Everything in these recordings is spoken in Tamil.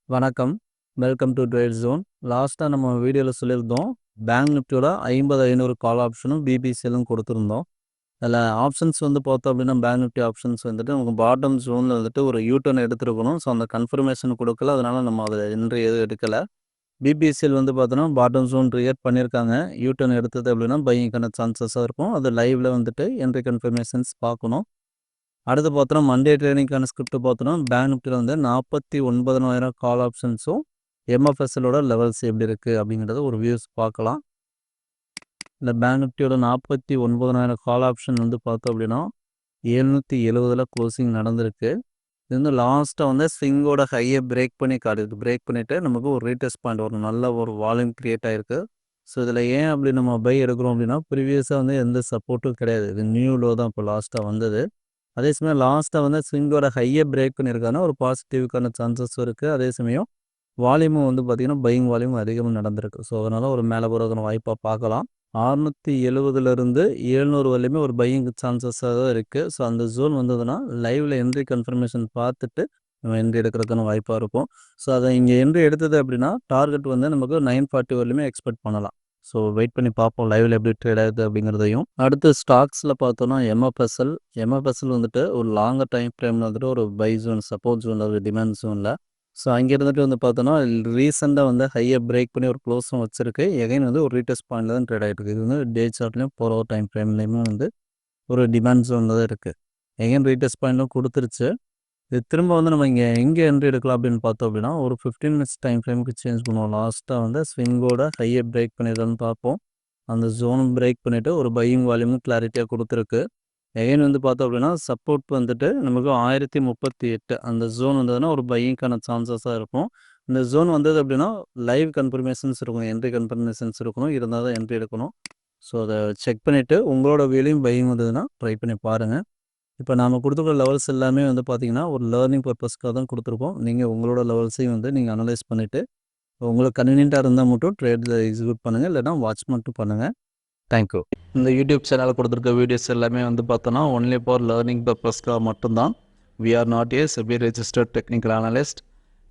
வணக்கம். Welcome to Trade Zone. லாஸ்ட்டா நம்ம வீடியோல சொல்லியிருந்தோம். பேங்க் நிஃப்டியோட 50, 500 கால் ஆப்ஷனும், பிபிசிஎல்லும் கொடுத்துருந்தோம். அதில ஆப்ஷன்ஸ் வந்து பார்த்தோம் அப்படின்னா, பேங்க் நிஃப்டி ஆப்ஷன்ஸ் வந்துட்டு நமக்கு பாட்டம் ஜோன்ல வந்துட்டு ஒரு யூ டர்ன் எடுத்திருக்கணும். ஸோ, அந்த கன்ஃபர்மேஷன் கொடுக்கல. அதனால நம்ம அதில என்ட்ரி எதுவும் எடுக்கல. பிபிசிஎல் வந்து பார்த்தோன்னா, பாட்டம் ஜோன் கிரியேட் பண்ணியிருக்காங்க. யூ டர்ன் எடுத்தது அப்படின்னா, பையிங்க்கான சான்சஸாக இருக்கும். அது லைவ்ல வந்துட்டு என்ட்ரி கன்ஃபர்மேஷன்ஸ் பார்க்கணும். அடுத்து பார்த்தோன்னா, மண்டே ட்ரேடிங்க்கான ஸ்கிரிப்ட் பார்த்தோன்னா, பேங்க் நிஃப்டில வந்து 49,000 கால் ஆப்ஷன்ஸும், எம்எஃப்எஸ்எலோட லெவல்ஸ் எப்படி இருக்குது அப்படிங்கிறத ஒரு வியூஸ் பார்க்கலாம். இந்த பேங்க் நிஃப்டியோட 49,000 கால் ஆப்ஷன் வந்து பார்த்தோம் அப்படின்னா, 770ல் க்ளோசிங் நடந்திருக்கு. இது வந்து லாஸ்ட்டாக வந்து ஸ்விங்கோட ஹையை பிரேக் பண்ணி காட்டுது. பிரேக் பண்ணிவிட்டு நமக்கு ஒரு ரீடெஸ்ட் பாயிண்ட் ஒரு நல்ல ஒரு வால்யூம் கிரியேட் ஆகிருக்கு. ஸோ, இதில் ஏன் அப்படி நம்ம பை எடுக்கிறோம் அப்படின்னா, ப்ரீவியஸாக வந்து எந்த சப்போர்ட்டும் கிடையாது. இது நியூ லோ தான் இப்போ லாஸ்ட்டாக வந்தது. அதே சமயம் லாஸ்ட்டாக வந்து ஸ்விங்கோட ஹையை பிரேக் பண்ணியிருக்காங்கன்னா, ஒரு பாசிட்டிவ்க்கான சான்சஸும் இருக்குது. அதே சமயம் வால்யூமும் வந்து பார்த்திங்கன்னா, பையிங் வால்யூம் அதிகமாக நடந்திருக்கு. ஸோ, அதனால் ஒரு மேலே போகிறதுக்கான வாய்ப்பாக பார்க்கலாம். 670லேருந்து 700 வரையுமே ஒரு பையிங் சான்சஸாக தான் இருக்குது. ஸோ, அந்த ஜோன் வந்ததுன்னா லைவில் என்ட்ரி கன்ஃபர்மேஷன் பார்த்துட்டு நம்ம என்ட்ரி எடுக்கிறதுக்கான வாய்ப்பாக இருக்கும். ஸோ, அதை இங்கே என்ட்ரி எடுத்தது அப்படின்னா, டார்கெட் வந்து நமக்கு 940 வரையுமே எக்ஸ்பெக்ட் பண்ணலாம். ஸோ, வெயிட் பண்ணி பார்ப்போம் லைவில் எப்படி ட்ரேட் ஆகுது அப்படிங்கிறதையும். அடுத்து ஸ்டாக்ஸில் பார்த்தோன்னா, எம்எஃப்எஸ்எல் வந்துட்டு ஒரு லாங்கர் டைம் ஃப்ரேமில் வந்துட்டு ஒரு பை ஜோன், சப்போர்ட் ஜோன், ஒரு டிமாண்ட் ஜோனில். ஸோ, அங்கே இருந்துட்டு வந்து பார்த்தோன்னா, ரீசெண்டாக வந்து ஹையை பிரேக் பண்ணி ஒரு க்ளோஸும் வச்சிருக்கு. எகைன் வந்து ஒரு ரீடெஸ்ட் பாயிண்டில் தான் ட்ரேட் ஆகிட்டு இருக்குது. இது வந்து டே சார்ட்லேயும் 4 ஹவர் டைம் ஃப்ரேம்லேயுமே வந்து ஒரு டிமாண்ட் ஜோனில் தான் இருக்குது. எகைன் ரீடெஸ்ட் பாயிண்ட்டும் கொடுத்துருச்சு. இது திரும்ப வந்து நம்ம இங்கே எங்கே என்ட்ரி எடுக்கலாம் அப்படின்னு பார்த்தோம் அப்படின்னா, ஒரு 15 மினிட்ஸ் டைம் ஃப்ரேமுக்கு சேஞ்ச் பண்ணுவோம். லாஸ்ட்டாக வந்து ஸ்விங்கோட ஹையை பிரேக் பண்ணிடுறான்னு பார்ப்போம். அந்த ஜோனும் பிரேக் பண்ணிவிட்டு ஒரு பையிங் வால்யூமும் கிளாரிட்டியாக கொடுத்துருக்கு. எகைன் வந்து பார்த்தோம் அப்படின்னா, சப்போர்ட் வந்துட்டு நமக்கு 1038 அந்த ஜோன் வந்ததுன்னா ஒரு பையிங்க்கான சான்சஸாக இருக்கும். இந்த ஜோன் வந்தது அப்படின்னா, லைவ் கன்ஃபர்மேஷன்ஸ் இருக்கணும், என்ட்ரி கன்ஃபர்மேஷன்ஸ் இருக்கணும். இருந்தால் தான் என்ட்ரி எடுக்கணும். ஸோ, அதை செக் பண்ணிவிட்டு உங்களோட வியூலையும் பையிங் வந்ததுன்னா ட்ரை பண்ணி பாருங்கள். இப்போ நாம் கொடுத்துருக்க லெவல்ஸ் எல்லாமே வந்து பார்த்தீங்கன்னா, ஒரு லேர்னிங் பர்பஸ்க்காக தான் கொடுத்துருக்கோம். நீங்கள் உங்களோட லெவல்ஸையும் வந்து நீங்கள் அனலைஸ் பண்ணிவிட்டு, உங்களுக்கு கன்வீனியன்ட்டாக இருந்தால் மட்டும் ட்ரேடில் எக்ஸிக்யூட் பண்ணுங்கள். இல்லைனா வாட்ச் மட்டும் பண்ணுங்கள். தேங்க்யூ. இந்த யூடியூப் சேனலில் கொடுத்துருக்க வீடியோஸ் எல்லாமே வந்து பார்த்தோன்னா, ஒன்லி ஃபார் லேர்னிங் பர்பஸ்க்காக மட்டும்தான். We are not a SEBI registered technical analyst.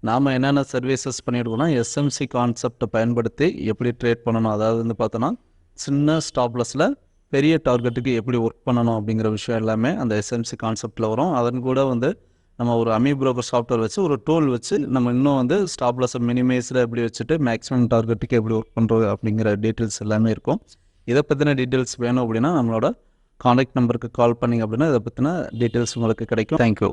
நாம் என்னென்ன சர்வீசஸ் பண்ணியிருக்கோம்னா, எஸ்எம்சி கான்செப்டை பயன்படுத்தி எப்படி ட்ரேட் பண்ணணும், அதாவது வந்து பார்த்தோன்னா, சின்ன ஸ்டாப்லஸில் பெரிய டார்கெட்டுக்கு எப்படி ஒர்க் பண்ணணும் அப்படிங்கிற விஷயம் எல்லாமே அந்த எஸ்எம்சி கான்செப்டில் வரும். அதன் கூட வந்து நம்ம ஒரு அமி புரோக்கர் சாஃப்ட்வேர் வச்சு ஒரு டூல் வச்சு நம்ம இன்னும் வந்து ஸ்டாப்லஸை மினிமைஸில் எப்படி வச்சுட்டு மேக்ஸிமம் டார்கெட்டுக்கு எப்படி ஒர்க் பண்ணுறது அப்படிங்கிற டீட்டெயில்ஸ் எல்லாமே இருக்கும். இதை பற்றின டீட்டெயில்ஸ் வேணும் அப்படின்னா நம்மளோட கான்டாக்ட் நம்பருக்கு கால் பண்ணிங்க அப்படின்னா இதை பற்றின டீட்டெயில்ஸ் உங்களுக்கு கிடைக்கும். தேங்க்யூ.